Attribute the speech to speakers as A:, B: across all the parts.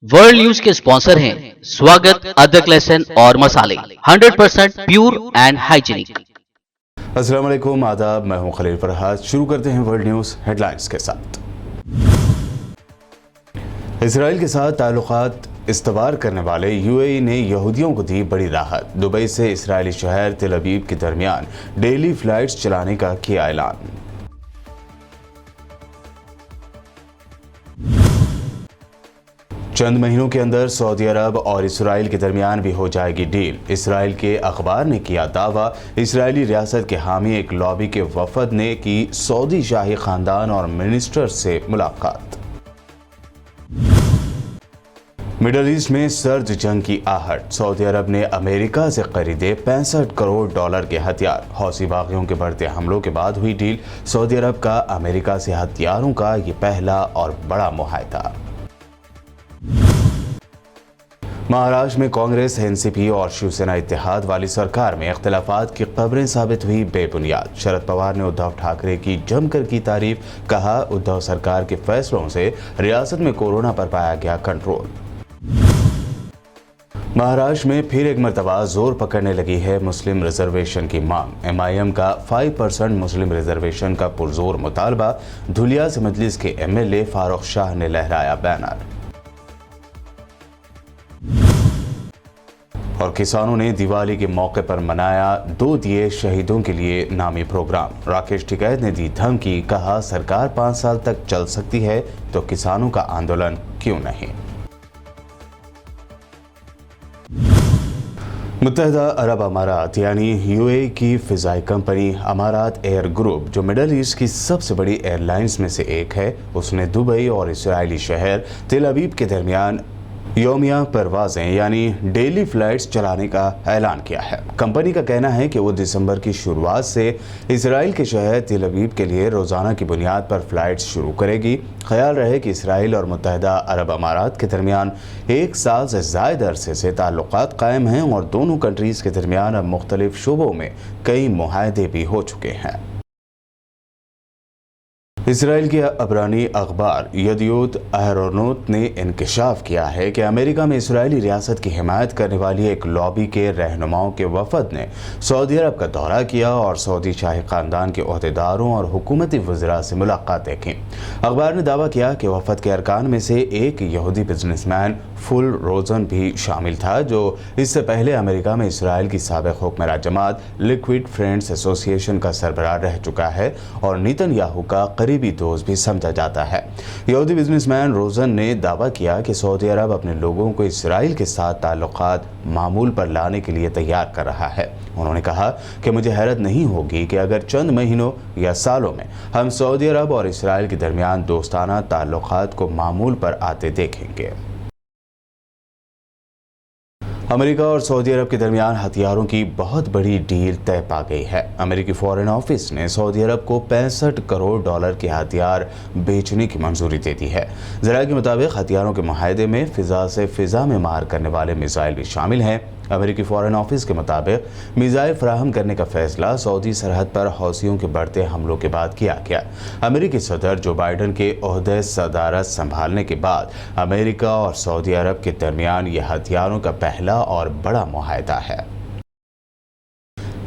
A: World news के sponsor हैं स्वागत, अदरक, लहसुन और मसाले 100% प्योर एंड हाइजीनिक।
B: अस्सलाम वालेकुम, आदाब। मैं हूं खलील फरहाद। शुरू करते हैं वर्ल्ड न्यूज हेडलाइंस के साथ। इसराइल के साथ ताल्लुकात इस्तवार करने वाले यूएई ने यहूदियों को दी बड़ी राहत। दुबई से इसराइली शहर तेल अवीव के दरमियान डेली फ्लाइट्स चलाने का किया ऐलान। चंद महीनों के अंदर सऊदी अरब और इसराइल के दरमियान भी हो जाएगी डील। इसराइल के अखबार ने किया दावा। इसराइली रियासत के हामी एक लॉबी के वफद ने की सऊदी शाही खानदान और मिनिस्टर से मुलाकात। मिडल ईस्ट में सर्द जंग की आहट। सऊदी अरब ने अमेरिका से खरीदे 65 करोड़ डॉलर के हथियार। हौसी बागियों के बढ़ते हमलों के बाद हुई डील। सऊदी अरब का अमेरिका से हथियारों का ये पहला और बड़ा मुआहदा। महाराष्ट्र में कांग्रेस, एनसीपी और शिवसेना इत्तेहाद वाली सरकार में इख्तिलाफात की खबरें साबित हुई बेबुनियाद। शरद पवार ने उद्धव ठाकरे की जमकर की तारीफ। कहा, उद्धव सरकार के फैसलों से रियासत में कोरोना पर पाया गया कंट्रोल। महाराष्ट्र में फिर एक मरतबा जोर पकड़ने लगी है मुस्लिम रिजर्वेशन की मांग। एमआईएम का 5% मुस्लिम रिजर्वेशन का पुरजोर मुतालबा। धुलिया से मजलिस के एमएलए फारूक शाह ने लहराया बैनर। और किसानों ने दिवाली के मौके पर मनाया 2 दिए शहीदों के लिए नामी प्रोग्राम। राकेश टिकैत ने दी धमकी। कहा, सरकार 5 साल तक चल सकती है तो किसानों का आंदोलन क्यों नहीं। मुत्तहदा अरब अमारात यानी यूएई की फिजाई कंपनी अमारात एयर ग्रुप, जो मिडल ईस्ट की सबसे बड़ी एयरलाइंस में से एक है, उसने दुबई और इसराइली शहर तेल अवीव के दरमियान योमिया परवाजें यानी डेली फ्लाइट्स चलाने का ऐलान किया है। कंपनी का कहना है कि वो दिसंबर की शुरुआत से इसराइल के शहर तेल अवीव के लिए रोजाना की बुनियाद पर फ्लाइट्स शुरू करेगी। ख्याल रहे कि इसराइल और मुत्तहदा अरब अमारात के दरमियान 1 साल से ज़ायद अरसे से ताल्लुकात कायम हैं और दोनों कंट्रीज़ के दरमियान अब मुख्तलिफ शोबों में कई मुआहदे भी हो चुके हैं। इसराइल के अबरानी अखबार यदियोत अहरोनोत ने इंकशाफ किया है कि अमेरिका में इसराइली रियासत की हिमायत करने वाली एक लॉबी के रहनुमाओं के वफद ने सऊदी अरब का दौरा किया और सऊदी शाही खानदान के ओहदेदारों और हुकूमती वज़रा से मुलाकातें की। अखबार ने दावा किया कि वफद के अरकान में से एक यहूदी बिजनेसमैन फुल रोजन भी शामिल था, जो इससे पहले अमेरिका में इसराइल की साबिक़ हुक्मरां जमात लिक्विड फ्रेंड्स एसोसिएशन का सरबराह रह चुका है और नेतन्याहू का करीबी दोस्त भी समझा जाता है। यहूदी बिजनेसमैन रोजन ने दावा किया कि सऊदी अरब अपने लोगों को इसराइल के साथ ताल्लुकात मामूल पर लाने के लिए तैयार कर रहा है। उन्होंने कहा कि मुझे हैरत नहीं होगी कि अगर चंद महीनों या सालों में हम सऊदी अरब और इसराइल के दरमियान दोस्ताना ताल्लुकात को मामूल पर आते देखेंगे। अमेरिका और सऊदी अरब के दरमियान हथियारों की बहुत बड़ी डील तय पा गई है। अमेरिकी फॉरेन ऑफिस ने सऊदी अरब को 65 करोड़ डॉलर के हथियार बेचने की मंजूरी दे दी है। ज़राए के मुताबिक हथियारों के मुआहदे में फ़िज़ा से फ़िज़ा में मार करने वाले मिसाइल भी शामिल हैं। अमेरिकी फॉरेन ऑफिस के मुताबिक मिसाइल फराहम करने का फैसला सऊदी सरहद पर हौसियों के बढ़ते हमलों के बाद किया गया। अमेरिकी सदर जो बाइडन के ओहदे सदारत संभालने के बाद अमेरिका और सऊदी अरब के दरमियान यह हथियारों का पहला और बड़ा मुआहदा है।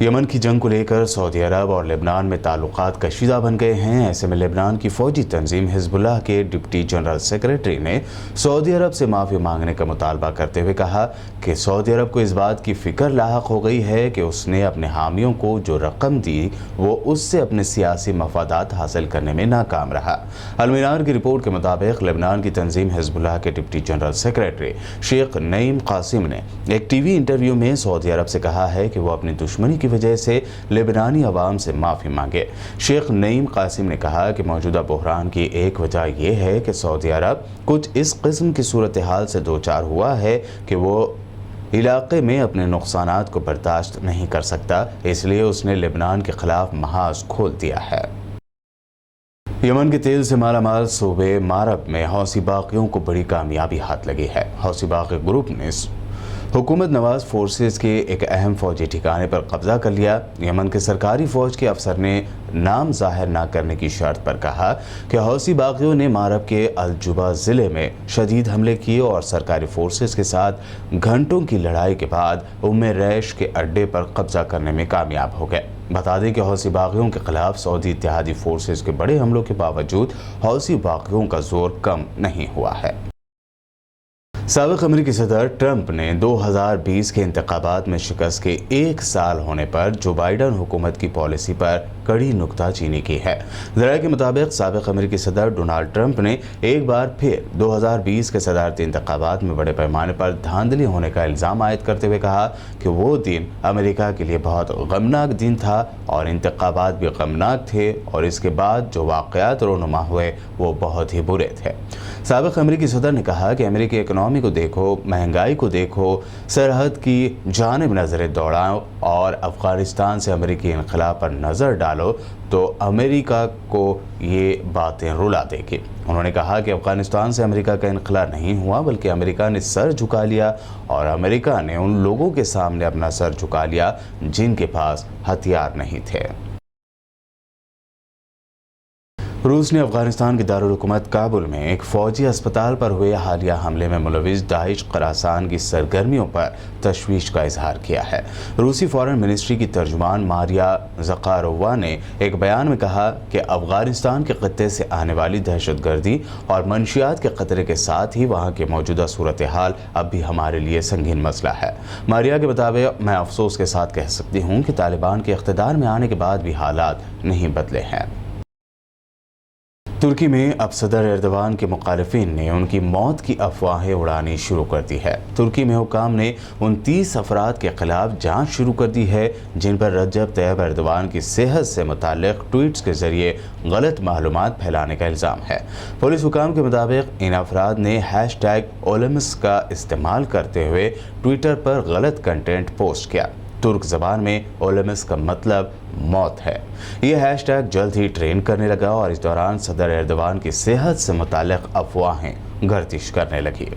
B: यमन की जंग को लेकर सऊदी अरब और लेबनान में ताल्लुकात कशीदा बन गए हैं। ऐसे में लेबनान की फौजी तंजीम हिजबुल्लाह के डिप्टी जनरल सेक्रेटरी ने सऊदी अरब से माफ़ी मांगने का मुतालबा करते हुए कहा कि सऊदी अरब को इस बात की फ़िक्र लाहक हो गई है कि उसने अपने हामियों को जो रकम दी वो उससे अपने सियासी मफादात हासिल करने में नाकाम रहा। अल-मीनार की रिपोर्ट के मुताबिक लेबनान की तंजीम हिजबुल्लाह के deputy general secretary Sheikh Naim Qassem ने एक टीवी इंटरव्यू में सऊदी अरब से कहा है कि वो अपनी दुश्मनी की वजह से लेबनानी अवाम से माफ़ी मांगे। शेख नईम कासिम ने कहा कि मौजूदा बहरान की एक वजह यह है कि सऊदी अरब कुछ इस किस्म की सूरत हाल से दो चार हुआ है कि वो इलाके में अपने नुकसानात को बर्दाश्त नहीं कर सकता, इसलिए उसने लेबनान के खिलाफ महाज खोल दिया है। यमन के तेल से मालामाल सूबे मारब में हौसी बागियों को बड़ी कामयाबी हाथ लगी है। हौसी बागी ग्रुप ने हुकूमत नवाज फोर्सेस के एक अहम फौजी ठिकाने पर कब्जा कर लिया। यमन के सरकारी फौज के अफसर ने नाम जाहिर न करने की शर्त पर कहा कि हौसी बागियों ने मारब के अलजुबा ज़िले में शदीद हमले किए और सरकारी फोर्सेस के साथ घंटों की लड़ाई के बाद उम्मे रैश के अड्डे पर कब्जा करने में कामयाब हो गए। बता दें कि हौसी बागियों के खिलाफ सऊदी इत्तेहादी फोर्सेस के बड़े हमलों के बावजूद हौसी बागियों का जोर कम नहीं हुआ है। साबिक़ अमेरिकी सदर ट्रंप ने 2020 के इंतखाबात में शिकस्त के 1 साल होने पर जो बाइडन हुकूमत की पॉलिसी पर कड़ी नुक्ताचीनी की है। ज़राए के मुताबिक साबिक़ अमेरिकी सदर डोनाल्ड ट्रंप ने एक बार फिर 2020 के सदारती इंतखाबात में बड़े पैमाने पर धांधली होने का इल्ज़ाम आयद करते हुए कहा कि वो दिन अमेरिका के लिए बहुत गमनाक दिन था और इंतखाबात भी गमनाक थे और इसके बाद जो वाक़यात रोनुमा हुए वो बहुत ही बुरे थे। साबिक़ अमेरिकी सदर ने कहा कि अमेरिकी इकनॉमी को देखो, महंगाई को देखो, सरहद की जानिब नज़रें दौड़ाओ और अफ़गानिस्तान से अमेरिकी इनक़लाब पर नज़र डालो तो अमेरिका को ये बातें रुला देगी। उन्होंने कहा कि अफ़गानिस्तान से अमेरिका का इनक़ला नहीं हुआ बल्कि अमेरिका ने सर झुका लिया और अमेरिका ने उन लोगों के सामने अपना सर झुका लिया जिनके पास हथियार नहीं थे। रूस ने अफगानिस्तान के दारुल हुकूमत काबुल में एक फ़ौजी अस्पताल पर हुए हालिया हमले में मुलविस दाइश ख़ुरासान की सरगर्मियों पर तशवीश का इजहार किया है। रूसी फ़ॉरेन मिनिस्ट्री की तर्जुमान मारिया ज़कारोवा ने एक बयान में कहा कि अफगानिस्तान के ख़त्ते से आने वाली दहशतगर्दी और मनशियात के ख़तरे के साथ ही वहाँ की मौजूदा सूरत हाल अब भी हमारे लिए संगीन मसला है। मारिया के मुताबिक मैं अफसोस के साथ कह सकती हूँ कि तालिबान के इक़्तिदार में आने के बाद भी हालात नहीं बदले हैं। तुर्की में अब सदर एर्दोगान के मुखालिफिन ने उनकी मौत की अफवाहें उड़ानी शुरू कर दी है। तुर्की में हुकाम ने 29 अफराद के खिलाफ जांच शुरू कर दी है जिन पर रजब तैयब एर्दोगान की सेहत से मुताल्लिक़ ट्वीट्स के जरिए गलत मालूमात फैलाने का इल्ज़ाम है। पुलिस हुकाम के मुताबिक इन अफराद ने #ओलेम्स का इस्तेमाल करते हुए ट्विटर पर गलत कंटेंट पोस्ट किया। तुर्क ज़बान में ओलेम्स का मतलब मौत है। ये हैशटैग जल्द ही ट्रेंड करने लगा और इस दौरान सदर एर्दोगान की सेहत से मुताल्लिक़ अफवाहें गर्दिश करने लगी।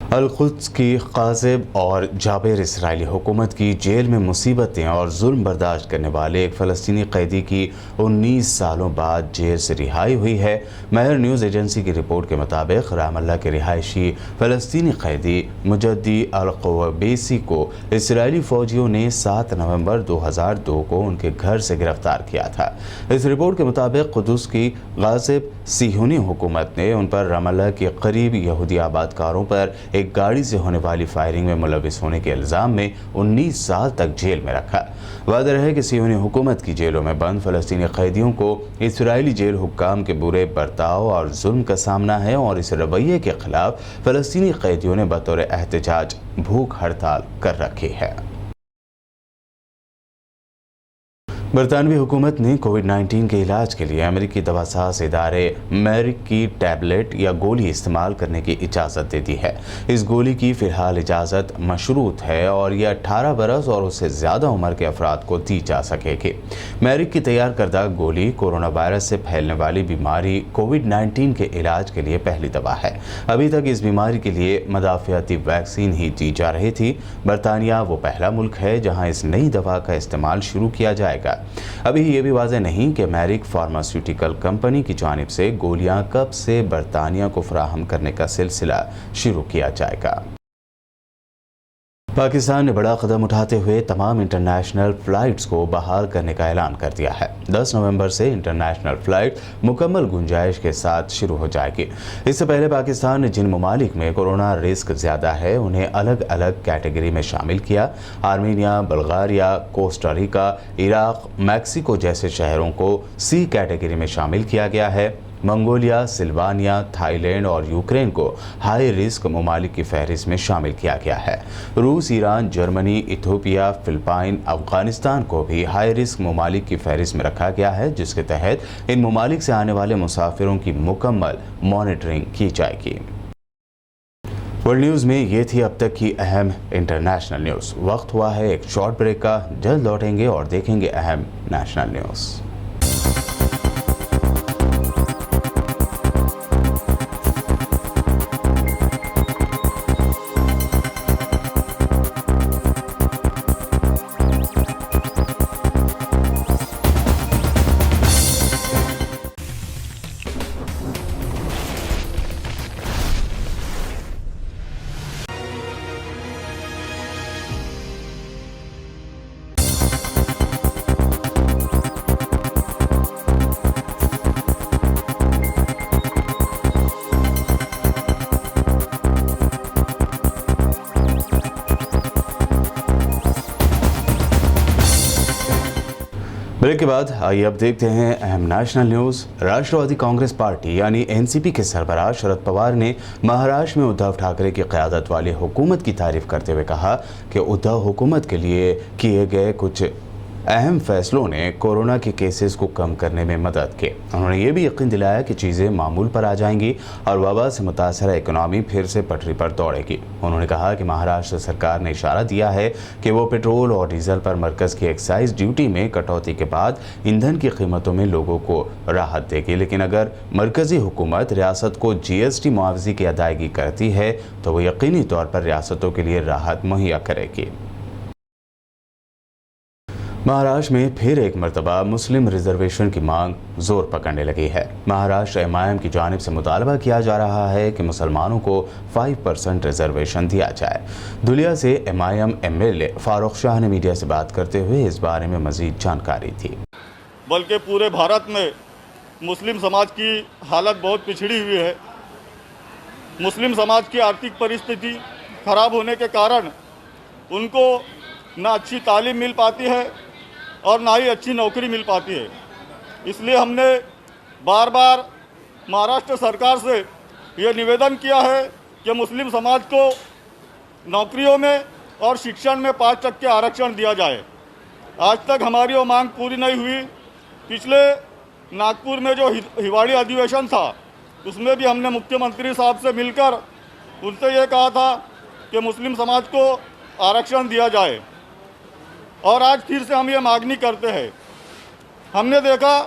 B: अल-कुद्स की क़ाज़िब और जाबिर इसराइली हुकूमत की जेल में मुसीबतें और जुल्म बर्दाश्त करने वाले एक फ़लस्तीनी कैदी की 19 सालों बाद जेल से रिहाई हुई है। महर न्यूज़ एजेंसी की रिपोर्ट के मुताबिक रामल्ला के रिहायशी फ़लस्तीनी कैदी मुजद्दी अल-क़ुवैसी को इसराइली फ़ौजियों ने 7 नवंबर 2002 को उनके घर से गिरफ्तार किया था। इस रिपोर्ट के मुताबिक कुद्स की ग़ाज़िब सिहूनी हुकूमत ने उन पर रामल्ला के करीब यहूदी आबादकारों पर एक गाड़ी से होने वाली फायरिंग में मुलविस होने के इल्ज़ाम में 19 साल तक जेल में रखा। वाज़ेह है कि सिहूनी हुकूमत की जेलों में बंद फ़लस्तीनी कैदियों को इसराइली जेल हुक्काम के बुरे बर्ताव और जुल्म का सामना है और इस रवैये के खिलाफ फ़लस्तीनी कैदियों ने बतौर एहतजाज भूख हड़ताल कर रखी है। बरतानवी हुकूमत ने कोविड-19 के इलाज के लिए अमेरिकी दवासाज इदारे मेरिक की टैबलेट या गोली इस्तेमाल करने की इजाज़त दे दी है। इस गोली की फ़िलहाल इजाज़त मशरूत है और यह 18 बरस और उससे ज़्यादा उम्र के अफराद को दी जा सकेगी। मेरिक की तैयार करदा गोली कोरोना वायरस से फैलने वाली बीमारी कोविड-19 के इलाज के लिए पहली दवा है। अभी तक इस बीमारी के लिए मदाफ़ियाती वैक्सीन ही दी जा रही थी। बरतानिया वो पहला मुल्क है जहाँ इस नई दवा का इस्तेमाल शुरू किया जाएगा। अभी ये भी वाज़ेह नहीं कि मेरिक फार्मास्यूटिकल कंपनी की जानिब से गोलियां कब से बरतानिया को फराहम करने का सिलसिला शुरू किया जाएगा। पाकिस्तान ने बड़ा कदम उठाते हुए तमाम इंटरनेशनल फ़्लाइट्स को बहाल करने का ऐलान कर दिया है। 10 नवंबर से इंटरनेशनल फ़्लाइट मुकम्मल गुंजाइश के साथ शुरू हो जाएगी। इससे पहले पाकिस्तान ने जिन ममालिक में कोरोना रिस्क ज़्यादा है उन्हें अलग अलग कैटेगरी में शामिल किया। Armenia, Bulgaria, Costa Rica, Iraq, Mexico जैसे शहरों को सी कैटेगरी में शामिल किया गया है। मंगोलिया, सिल्वानिया, थाईलैंड और यूक्रेन को हाई रिस्क ममालिक की फहरिस्त में शामिल किया गया है। रूस, Iran, Germany, Ethiopia, Philippine, Afghanistan को भी हाई रिस्क ममालिक की फहरिस्त में रखा गया है जिसके तहत इन ममालिक से आने वाले मुसाफिरों की मुकम्मल मॉनिटरिंग की जाएगी। वर्ल्ड न्यूज़ में ये थी अब तक की अहम इंटरनेशनल न्यूज़। वक्त हुआ है एक शॉर्ट ब्रेक का। जल्द लौटेंगे और देखेंगे अहम नेशनल न्यूज़। ब्रेक के बाद आइए अब देखते हैं अहम नेशनल न्यूज। राष्ट्रवादी कांग्रेस पार्टी यानी एनसीपी के सरबराह शरद पवार ने महाराष्ट्र में उद्धव ठाकरे की क़यादत वाली हुकूमत की तारीफ करते हुए कहा कि उद्धव हुकूमत के लिए किए गए कुछ अहम फैसलों ने कोरोना के केसेस को कम करने में मदद की। उन्होंने ये भी यकीन दिलाया कि चीज़ें मामूल पर आ जाएंगी और वबा से मुतासरा इकोनॉमी फिर से पटरी पर दौड़ेगी। उन्होंने कहा कि महाराष्ट्र सरकार ने इशारा दिया है कि वो पेट्रोल और डीजल पर मरकज़ की एक्साइज ड्यूटी में कटौती के बाद ईंधन की कीमतों में लोगों को राहत देगी, लेकिन अगर मरकज़ी हुकूमत रियासत को GST मुआवजे की अदायगी करती है तो वो यकीनी तौर पर रियासतों के लिए राहत मुहैया करेगी। महाराष्ट्र में फिर एक मरतबा मुस्लिम रिजर्वेशन की मांग जोर पकड़ने लगी है। महाराष्ट्र MIM की जानिब से मुतालबा किया जा रहा है कि मुसलमानों को 5% रिजर्वेशन दिया जाए। धुलिया से MIM MLA फारूक शाह ने मीडिया से बात करते हुए इस बारे में मजीद जानकारी दी।
C: बल्कि पूरे भारत में मुस्लिम समाज की हालत बहुत पिछड़ी हुई है। मुस्लिम समाज की आर्थिक परिस्थिति खराब होने के कारण उनको ना अच्छी तालीम मिल पाती है और ना ही अच्छी नौकरी मिल पाती है। इसलिए हमने बार बार महाराष्ट्र सरकार से ये निवेदन किया है कि मुस्लिम समाज को नौकरियों में और शिक्षण में 5% आरक्षण दिया जाए। आज तक हमारी वो मांग पूरी नहीं हुई। पिछले नागपुर में जो हिवाड़ी अधिवेशन था उसमें भी हमने मुख्यमंत्री साहब से मिलकर उनसे ये कहा था कि मुस्लिम समाज को आरक्षण दिया जाए और आज फिर से हम ये मांगनी करते हैं। हमने देखा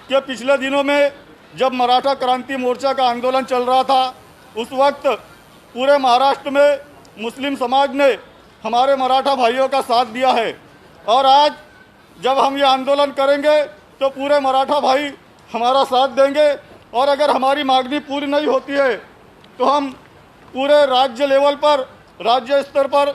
C: कि पिछले दिनों में जब मराठा क्रांति मोर्चा का आंदोलन चल रहा था उस वक्त पूरे महाराष्ट्र में मुस्लिम समाज ने हमारे मराठा भाइयों का साथ दिया है और आज जब हम ये आंदोलन करेंगे तो पूरे मराठा भाई हमारा साथ देंगे और अगर हमारी मांगनी पूरी नहीं होती है तो हम पूरे राज्य लेवल पर, राज्य स्तर पर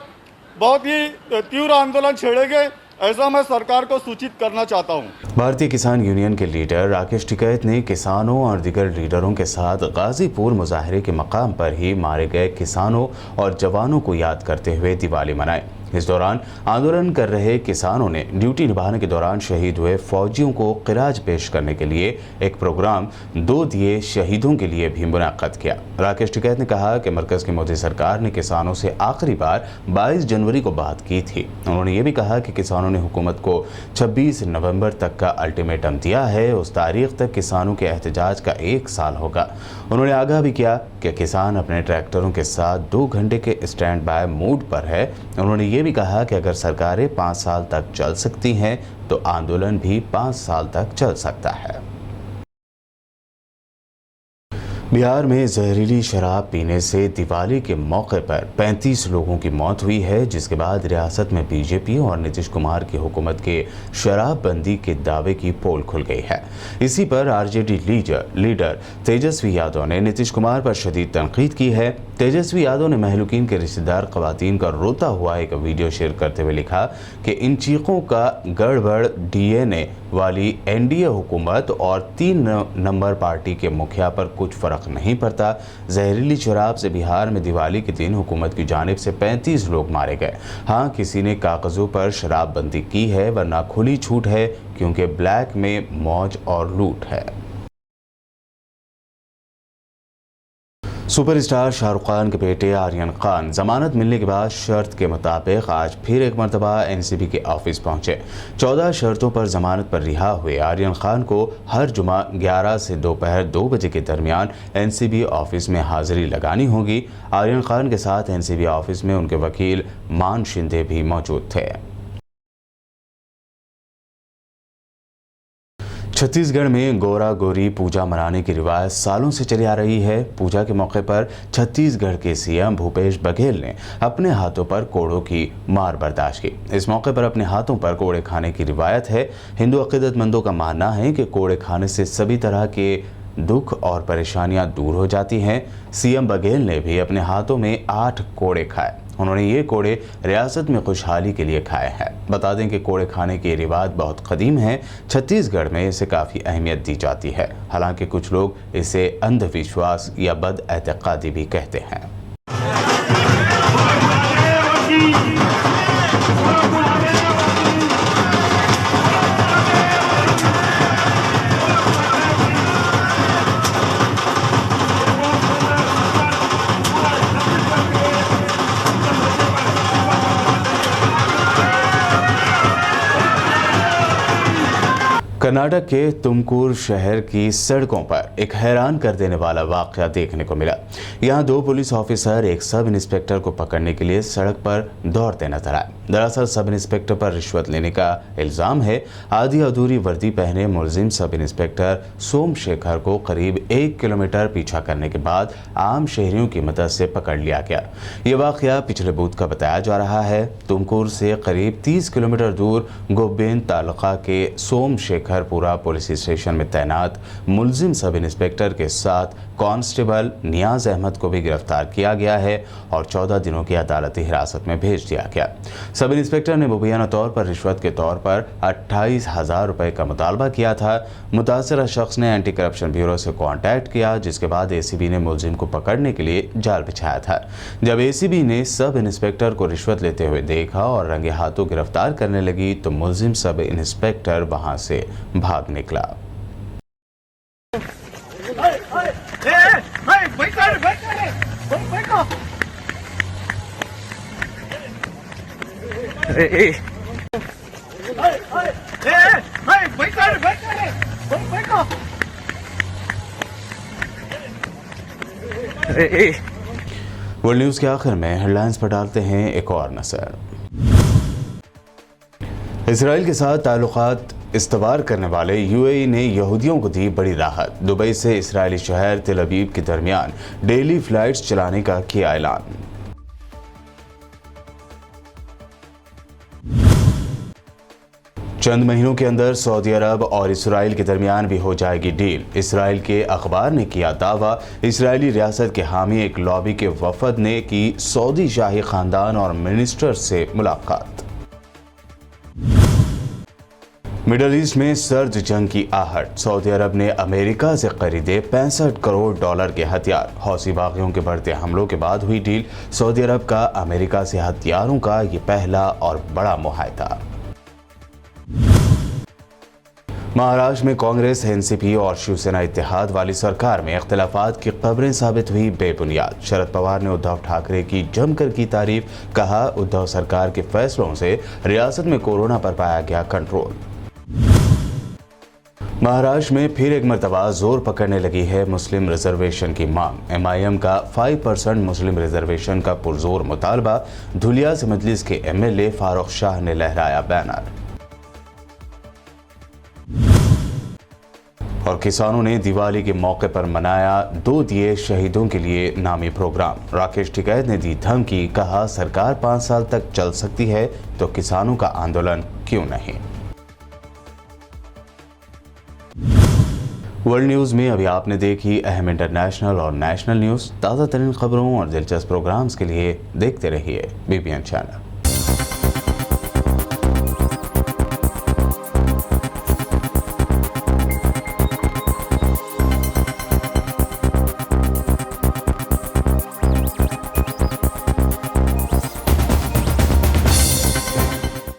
C: बहुत ही तीव्र आंदोलन छेड़ेंगे। ऐसा मैं सरकार को सूचित करना चाहता हूं।
B: भारतीय किसान यूनियन के लीडर राकेश टिकैत ने किसानों और दीगर लीडरों के साथ गाजीपुर मुजाहरे के मकाम पर ही मारे गए किसानों और जवानों को याद करते हुए दिवाली मनाई। इस दौरान आंदोलन कर रहे किसानों ने ड्यूटी निभाने के दौरान शहीद हुए फौजियों को खिराज पेश करने के लिए एक प्रोग्राम 2 दिए शहीदों के लिए भी मुनक्कद किया। राकेश टिकैत ने कहा कि मरकज़ की मोदी सरकार ने किसानों से आखिरी बार 22 जनवरी को बात की थी। उन्होंने ये भी कहा कि किसानों ने हुकूमत को 26 नवंबर तक का अल्टीमेटम दिया है। उस तारीख तक किसानों के एहतजाज का 1 साल होगा। उन्होंने आगाह भी किया कि किसान अपने ट्रैक्टरों के साथ 2 घंटे के स्टैंड बाय मूड पर है। उन्होंने ये भी कहा कि अगर सरकारें 5 साल तक चल सकती हैं तो आंदोलन भी 5 साल तक चल सकता है। बिहार में जहरीली शराब पीने से दिवाली के मौके पर 35 लोगों की मौत हुई है, जिसके बाद रियासत में बीजेपी और नीतीश कुमार की हुकूमत के शराबबंदी के दावे की पोल खुल गई है। इसी पर आरजेडी लीडर तेजस्वी यादव ने नीतीश कुमार पर शदीद तनकीद की है। तेजस्वी यादव ने महलूकीन के रिश्तेदार खवातीन का रोता हुआ एक वीडियो शेयर करते हुए लिखा कि इन चीखों का गड़बड़ DNA वाली NDA हुकूमत और 3 नंबर पार्टी के मुखिया पर कुछ फर्क नहीं पड़ता। जहरीली शराब से बिहार में दिवाली के दिन हुकूमत की जानिब से 35 लोग मारे गए। हाँ, किसी ने कागजों पर शराबबंदी की है वरना खुली छूट है, क्योंकि ब्लैक में मौज और लूट है। सुपरस्टार शाहरुख खान के बेटे आर्यन खान जमानत मिलने के बाद शर्त के मुताबिक आज फिर एक मरतबा NCB के ऑफिस पहुंचे। 14 शर्तों पर जमानत पर रिहा हुए आर्यन खान को हर जुमा 11 से दोपहर 2 बजे के दरमियान NCB ऑफिस में हाजिरी लगानी होगी। आर्यन खान के साथ NCB ऑफिस में उनके वकील मान शिंदे भी मौजूद थे। छत्तीसगढ़ में गोरा गोरी पूजा मनाने की रिवायत सालों से चली आ रही है। पूजा के मौके पर छत्तीसगढ़ के CM भूपेश बघेल ने अपने हाथों पर कोड़ों की मार बर्दाश्त की। इस मौके पर अपने हाथों पर कोड़े खाने की रिवायत है। हिंदू अकीदतमंदों का मानना है कि कोड़े खाने से सभी तरह के दुख और परेशानियां दूर हो जाती हैं। CM बघेल ने भी अपने हाथों में 8 कोड़े खाए। उन्होंने ये कोड़े रियासत में खुशहाली के लिए खाए हैं। बता दें कि कोड़े खाने की रिवाज बहुत कदीम है। छत्तीसगढ़ में इसे काफ़ी अहमियत दी जाती है। हालांकि कुछ लोग इसे अंधविश्वास या बदएतकादी भी कहते हैं। कर्नाटक के तुमकुर शहर की सड़कों पर एक हैरान कर देने वाला वाकया देखने को मिला। यहाँ दो पुलिस ऑफिसर एक सब इंस्पेक्टर को पकड़ने के लिए सड़क पर दौड़ते नजर आए। दरअसल सब इंस्पेक्टर पर रिश्वत लेने का इल्जाम है। आधी अधूरी वर्दी पहने मुलजिम सब इंस्पेक्टर सोमशेखर को करीब 1 किलोमीटर पीछा करने के बाद आम शहरियों की मदद से पकड़ लिया गया। ये वाकया पिछले बुध का बताया जा रहा है। तुमकुर से करीब 30 किलोमीटर दूर गोबेन तालुका के सोमशेखरपुरा पुलिस स्टेशन में तैनात मुलजिम सब इंस्पेक्टर के साथ कांस्टेबल नियाज अहमद को भी गिरफ्तार किया गया है और 14 दिनों की अदालती हिरासत में भेज दिया गया। सब इंस्पेक्टर ने मुबैना तौर पर रिश्वत के तौर पर 28,000 रुपए का मुतालबा किया था। मुतासरा शख्स ने एंटी करप्शन ब्यूरो से कॉन्टैक्ट किया, जिसके बाद एसीबी ने मुलजिम को पकड़ने के लिए जाल बिछाया था। जब एसीबी ने सब इंस्पेक्टर को रिश्वत लेते हुए देखा और रंगे हाथों गिरफ्तार करने लगी तो मुलजिम सब इंस्पेक्टर वहां से भाग निकला। वर्ल्ड न्यूज़ के आखिर में हेडलाइंस पर डालते हैं एक और नजर। इसराइल के साथ ताल्लुकात इस्तवार करने वाले यूएई ने यहूदियों को दी बड़ी राहत। दुबई से इस्राएली शहर तेल अवीव के दरमियान डेली फ्लाइट्स चलाने का किया ऐलान। चंद महीनों के अंदर सऊदी अरब और इसराइल के दरमियान भी हो जाएगी डील। इसराइल के अखबार ने किया दावा। इसराइली रियासत के हामी एक लॉबी के वफद ने की सऊदी शाही खानदान और मिनिस्टर से मुलाकात। मिडल ईस्ट में सर्द जंग की आहट। सऊदी अरब ने अमेरिका से खरीदे 65 करोड़ डॉलर के हथियार। हौसी बागियों के बढ़ते हमलों के बाद हुई डील। सऊदी अरब का अमेरिका से हथियारों का ये पहला और बड़ा मुआहदा। महाराष्ट्र में कांग्रेस, एनसीपी और शिवसेना इत्तेहाद वाली सरकार में इख्तिलाफात की खबरें साबित हुई बेबुनियाद। शरद पवार ने उद्धव ठाकरे की जमकर की तारीफ। कहा, उद्धव सरकार के फैसलों से रियासत में कोरोना पर पाया गया कंट्रोल। महाराष्ट्र में फिर एक मरतबा जोर पकड़ने लगी है मुस्लिम रिजर्वेशन की मांग। एमआईएम का 5% मुस्लिम रिजर्वेशन का पुरजोर मुतालबा। धुलिया से मजलिस के एमएलए फारूक शाह ने लहराया बैनर। और किसानों ने दिवाली के मौके पर मनाया 2 दिए शहीदों के लिए नामी प्रोग्राम। राकेश टिकैत ने दी धमकी। कहा, सरकार 5 साल तक चल सकती है तो किसानों का आंदोलन क्यों नहीं। वर्ल्ड न्यूज़ में अभी आपने देखी अहम इंटरनेशनल और नेशनल न्यूज़। ताज़ा तरीन खबरों और दिलचस्प प्रोग्राम्स के लिए देखते रहिए बीबीएन चैनल।